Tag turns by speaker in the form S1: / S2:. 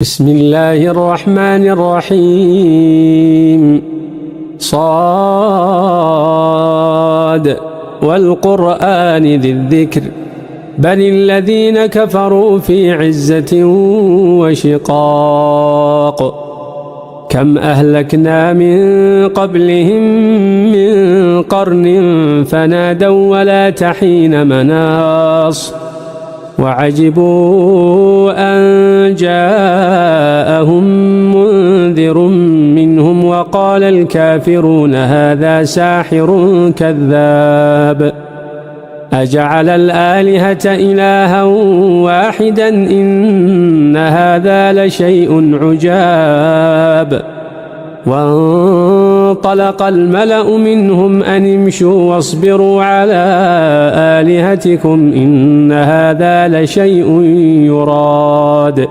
S1: بسم الله الرحمن الرحيم صاد والقرآن ذي الذكر بل الذين كفروا في عزة وشقاق كم أهلكنا من قبلهم من قرن فنادوا ولا تحين مناص وعجبوا أن جاءهم منذر منهم وقال الكافرون هذا ساحر كذاب أجعل الآلهة إلها واحدا إن هذا لشيء عجاب وانطلق الملأ منهم أن امشوا واصبروا على آلهتكم إن هذا لشيء يراد